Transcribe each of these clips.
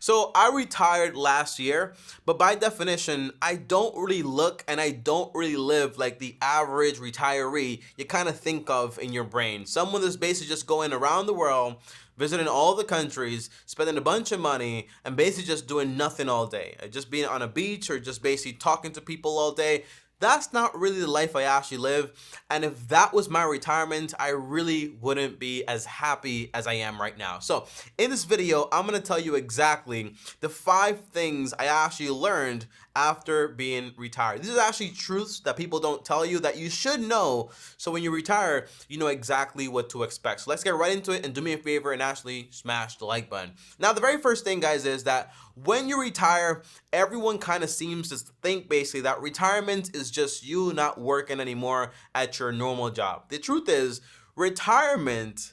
So I retired last year, but by definition, I don't really look and I don't really live like the average retiree you kind of think of in your brain. Someone that's basically just going around the world, visiting all the countries, spending a bunch of money, and basically just doing nothing all day. Just being on a beach or just basically talking to people all day. That's not really the life I actually live. And if that was my retirement, I really wouldn't be as happy as I am right now. So in this video, I'm gonna tell you exactly the 5 things I actually learned after being retired. These are actually truths that people don't tell you that you should know. So when you retire, you know exactly what to expect. So let's get right into it, and do me a favor and actually smash the like button. Now, the very first thing, guys, is that when you retire, everyone kind of seems to think basically that retirement is just you not working anymore at your normal job. The truth is, retirement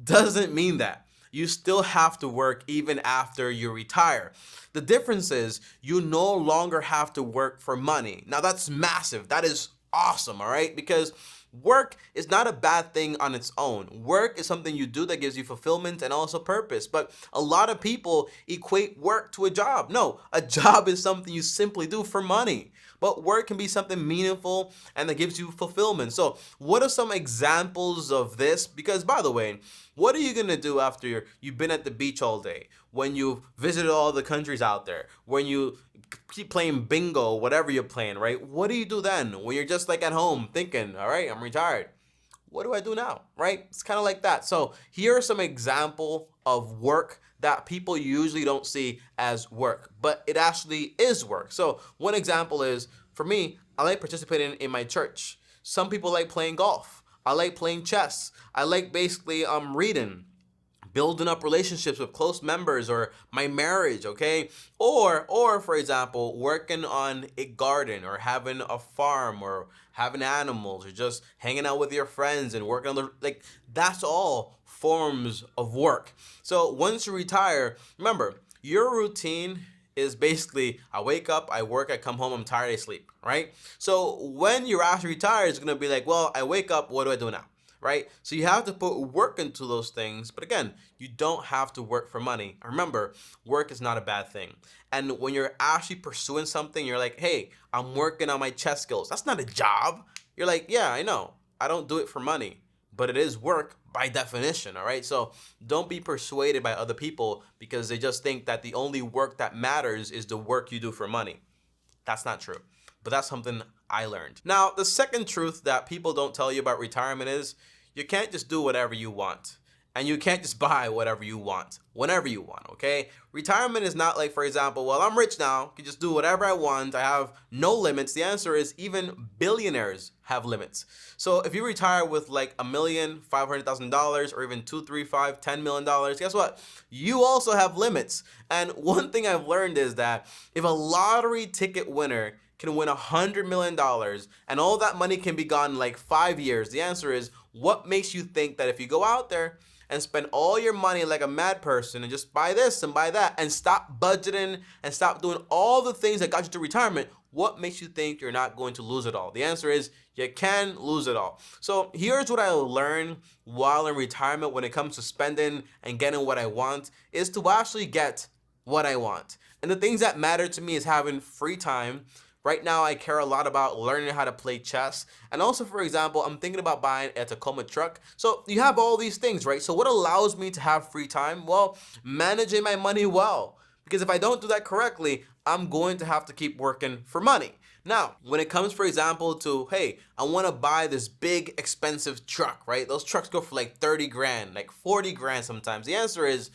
doesn't mean that. You still have to work even after you retire. The difference is you no longer have to work for money. Now that's massive. That is awesome, all right? Because work is not a bad thing on its own. Work is something you do that gives you fulfillment and also purpose. But a lot of people equate work to a job. No, a job is something you simply do for money. But work can be something meaningful and that gives you fulfillment. So what are some examples of this? Because by the way, what are you gonna do after you've been at the beach all day? When you've visited all the countries out there? When you keep playing bingo, whatever you're playing, right? What do you do then? When you're just like at home thinking, all right, I'm retired. What do I do now, right? It's kind of like that. So here are some example of work that people usually don't see as work, but it actually is work. So one example is, for me, I like participating in my church. Some people like playing golf. I like playing chess. I like basically reading, building up relationships with close members, or my marriage, okay? Or for example, working on a garden, or having a farm, or having animals, or just hanging out with your friends and working on that's all forms of work. So once you retire, remember, your routine is basically I wake up, I work, I come home, I'm tired, I sleep, right? So when you're actually retired, it's gonna be like, well, I wake up, what do I do now? Right? So you have to put work into those things. But again, you don't have to work for money. Remember, work is not a bad thing. And when you're actually pursuing something, you're like, hey, I'm working on my chess skills. That's not a job. You're like, yeah, I know. I don't do it for money, but it is work by definition, all right? So don't be persuaded by other people because they just think that the only work that matters is the work you do for money. That's not true. But that's something I learned. Now, the second truth that people don't tell you about retirement is you can't just do whatever you want. And you can't just buy whatever you want, whenever you want, okay? Retirement is not like, for example, well, I'm rich now, I can just do whatever I want, I have no limits. The answer is even billionaires have limits. So if you retire with like $1,500,000 or even $2, $3, $5, $10 million, guess what? You also have limits. And one thing I've learned is that if a lottery ticket winner can win $100 million and all that money can be gone in like 5 years, the answer is, what makes you think that if you go out there and spend all your money like a mad person and just buy this and buy that and stop budgeting and stop doing all the things that got you to retirement, what makes you think you're not going to lose it all? The answer is you can lose it all. So here's what I learned while in retirement when it comes to spending and getting what I want, is to actually get what I want. And the things that matter to me is having free time. Right now, I care a lot about learning how to play chess. And also, for example, I'm thinking about buying a Tacoma truck. So you have all these things, right? So what allows me to have free time? Well, managing my money well. Because if I don't do that correctly, I'm going to have to keep working for money. Now, when it comes, for example, to, hey, I want to buy this big expensive truck, right? Those trucks go for like 30 grand, like 40 grand sometimes. The answer is,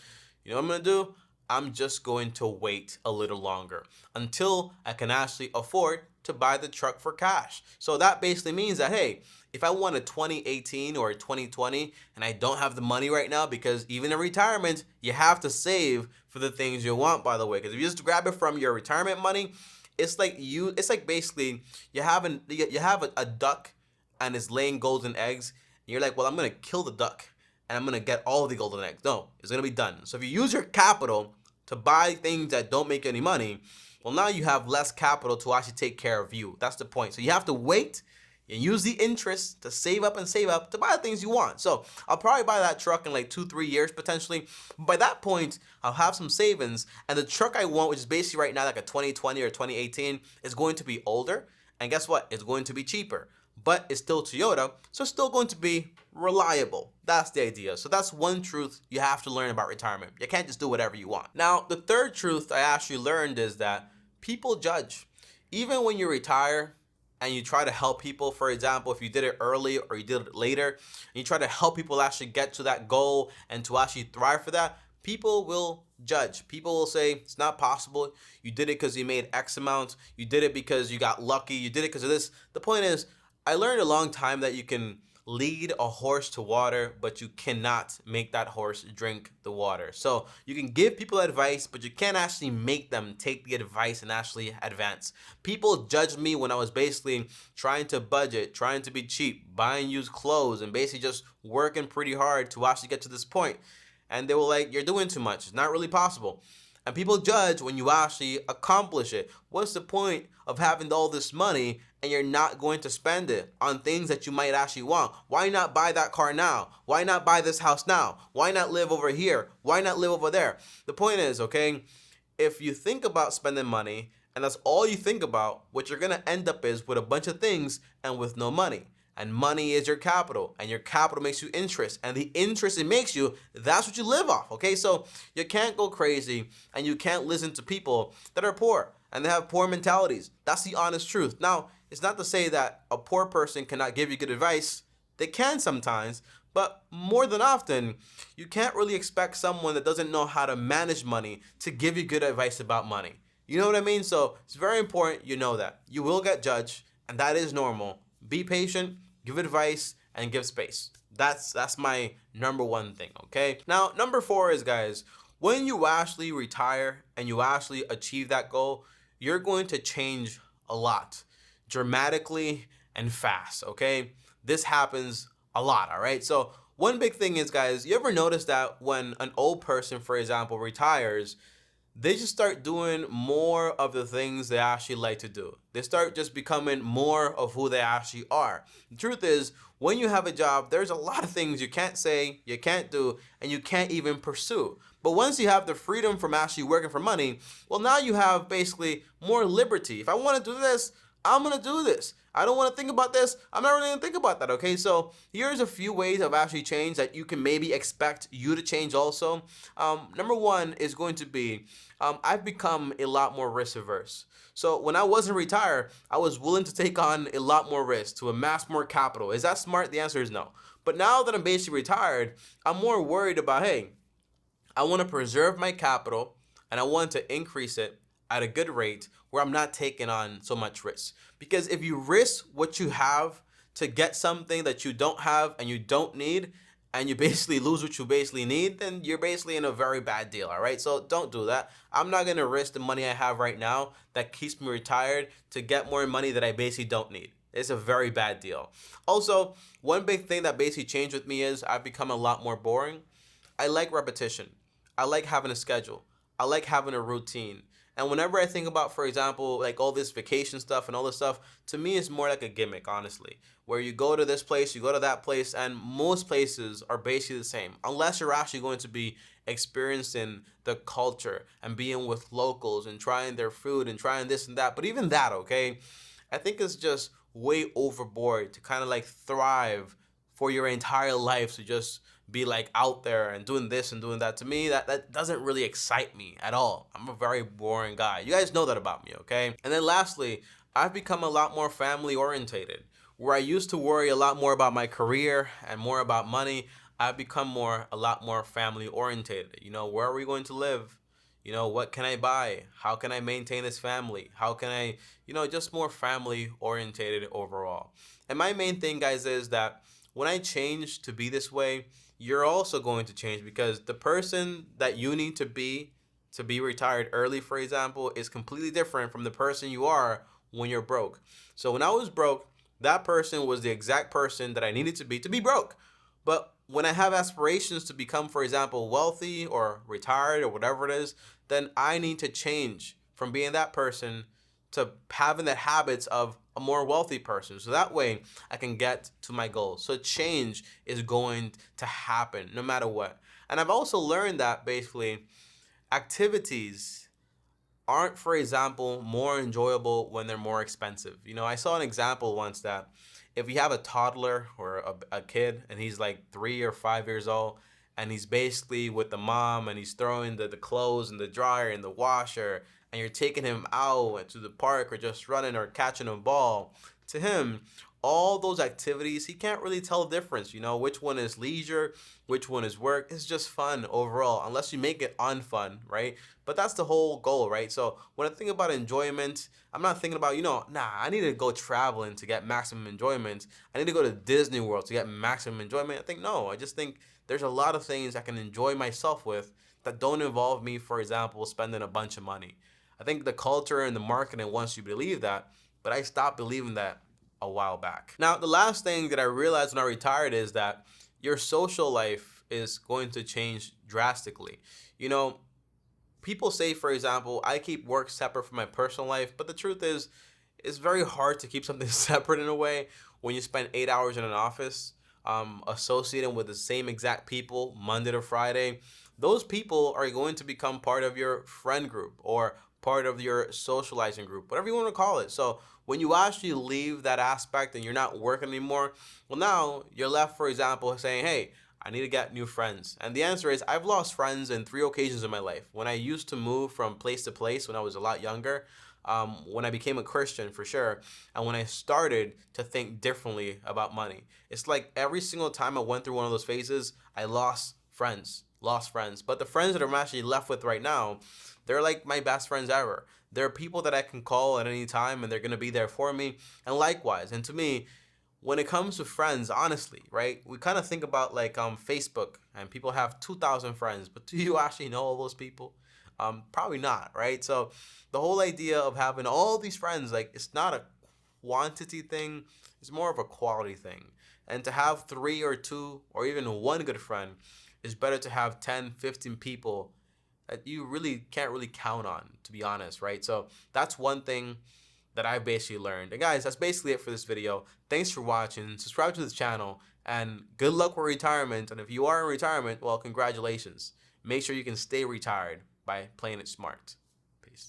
you know what I'm going to do? I'm just going to wait a little longer until I can actually afford to buy the truck for cash. So that basically means that, hey, if I want a 2018 or a 2020 and I don't have the money right now, because even in retirement, you have to save for the things you want, by the way, because if you just grab it from your retirement money, it's like basically you have a duck and it's laying golden eggs, and you're like, well, I'm gonna kill the duck and I'm gonna get all the golden eggs. No, it's gonna be done. So if you use your capital to buy things that don't make any money, well, now you have less capital to actually take care of you. That's the point. So you have to wait. and use the interest to save up and save up to buy the things you want. So I'll probably buy that truck in like 2-3 years potentially. By that point, I'll have some savings, and the truck I want, which is basically right now like a 2020 or 2018, is going to be older. And guess what? It's going to be cheaper, but it's still Toyota, so it's still going to be reliable. That's the idea. So that's one truth you have to learn about retirement. You can't just do whatever you want. Now, the third truth I actually learned is that people judge. Even when you retire and you try to help people, for example, if you did it early or you did it later, and you try to help people actually get to that goal and to actually thrive for that, people will judge. People will say, it's not possible. You did it because you made X amount. You did it because you got lucky. You did it because of this. The point is, I learned a long time that you can lead a horse to water, but you cannot make that horse drink the water. So you can give people advice, but you can't actually make them take the advice and actually advance. People judged me when I was basically trying to budget, trying to be cheap, buying used clothes, and basically just working pretty hard to actually get to this point. And they were like, you're doing too much. It's not really possible. And people judge when you actually accomplish it. What's the point of having all this money and you're not going to spend it on things that you might actually want? Why not buy that car now? Why not buy this house now? Why not live over here? Why not live over there? The point is, okay, if you think about spending money and that's all you think about, what you're going to end up is with a bunch of things and with no money. And money is your capital, and your capital makes you interest, and the interest it makes you, that's what you live off, okay? So you can't go crazy, and you can't listen to people that are poor, and they have poor mentalities. That's the honest truth. Now, it's not to say that a poor person cannot give you good advice. They can sometimes, but more than often, you can't really expect someone that doesn't know how to manage money to give you good advice about money. You know what I mean? So it's very important you know that. You will get judged, and that is normal. Be patient. Give advice and give space. That's my number one thing, okay? Now, number 4 is, guys, when you actually retire and you actually achieve that goal, you're going to change a lot, dramatically and fast, okay? This happens a lot, all right? So one big thing is, guys, you ever notice that when an old person, for example, retires, they just start doing more of the things they actually like to do. They start just becoming more of who they actually are. The truth is, when you have a job, there's a lot of things you can't say, you can't do, and you can't even pursue. But once you have the freedom from actually working for money, well, now you have basically more liberty. If I want to do this, I'm going to do this. I don't want to think about this. I'm not really going to think about that, okay? So here's a few ways of actually change that you can maybe expect you to change also. Number 1 is going to be, I've become a lot more risk averse. So when I wasn't retired, I was willing to take on a lot more risk to amass more capital. Is that smart? The answer is no. But now that I'm basically retired, I'm more worried about, hey, I want to preserve my capital and I want to increase it at a good rate where I'm not taking on so much risk. Because if you risk what you have to get something that you don't have and you don't need, and you basically lose what you basically need, then you're basically in a very bad deal, all right? So don't do that. I'm not going to risk the money I have right now that keeps me retired to get more money that I basically don't need. It's a very bad deal. Also, one big thing that basically changed with me is I've become a lot more boring. I like repetition. I like having a schedule. I like having a routine. And whenever I think about, for example, like all this vacation stuff and all this stuff, to me it's more like a gimmick, honestly, where you go to this place, you go to that place, and most places are basically the same, unless you're actually going to be experiencing the culture and being with locals and trying their food and trying this and that. But even that, okay, I think it's just way overboard to kind of like thrive for your entire life to just be like out there and doing this and doing that. To me, that doesn't really excite me at all. I'm a very boring guy. You guys know that about me, okay? And then lastly, I've become a lot more family orientated. Where I used to worry a lot more about my career and more about money, I've become a lot more family orientated. You know, where are we going to live? You know, what can I buy? How can I maintain this family? How can I, just more family orientated overall. And my main thing, guys, is that when I change to be this way, you're also going to change, because the person that you need to be retired early, for example, is completely different from the person you are when you're broke. So when I was broke, that person was the exact person that I needed to be broke. But when I have aspirations to become, for example, wealthy or retired or whatever it is, then I need to change from being that person to having the habits of a more wealthy person. So that way I can get to my goals. So change is going to happen no matter what. And I've also learned that basically activities aren't, for example, more enjoyable when they're more expensive. You know, I saw an example once that if you have a toddler or a kid and he's like 3 or 5 years old and he's basically with the mom and he's throwing the clothes in the dryer and the washer and you're taking him out to the park or just running or catching a ball, to him, all those activities, he can't really tell the difference, you know, which one is leisure, which one is work. It's just fun overall, unless you make it unfun, right? But that's the whole goal, right? So when I think about enjoyment, I'm not thinking about, I need to go traveling to get maximum enjoyment. I need to go to Disney World to get maximum enjoyment. I think, no, I just think there's a lot of things I can enjoy myself with that don't involve me, for example, spending a bunch of money. I think the culture and the marketing wants you to believe that, but I stopped believing that a while back. Now, the last thing that I realized when I retired is that your social life is going to change drastically. You know, people say, for example, I keep work separate from my personal life, but the truth is, it's very hard to keep something separate in a way when you spend 8 hours in an office, associating with the same exact people Monday to Friday. Those people are going to become part of your friend group or part of your socializing group, whatever you want to call it. So when you actually leave that aspect and you're not working anymore, well, now you're left, for example, saying, hey, I need to get new friends. And the answer is I've lost friends in 3 occasions in my life. When I used to move from place to place when I was a lot younger, when I became a Christian for sure, and when I started to think differently about money. It's like every single time I went through one of those phases, I lost friends. But the friends that I'm actually left with right now, they're like my best friends ever. They're people that I can call at any time and they're going to be there for me. And likewise, and to me, when it comes to friends, honestly, right, we kind of think about like Facebook and people have 2,000 friends, but do you actually know all those people? Probably not, right? So the whole idea of having all these friends, like, it's not a quantity thing, it's more of a quality thing. And to have 3 or 2 or even one good friend is better to have 10, 15 people that you really can't really count on, to be honest, right? So that's one thing that I basically learned. And guys, that's basically it for this video. Thanks for watching. Subscribe to this channel and good luck with retirement. And if you are in retirement, well, congratulations. Make sure you can stay retired by playing it smart.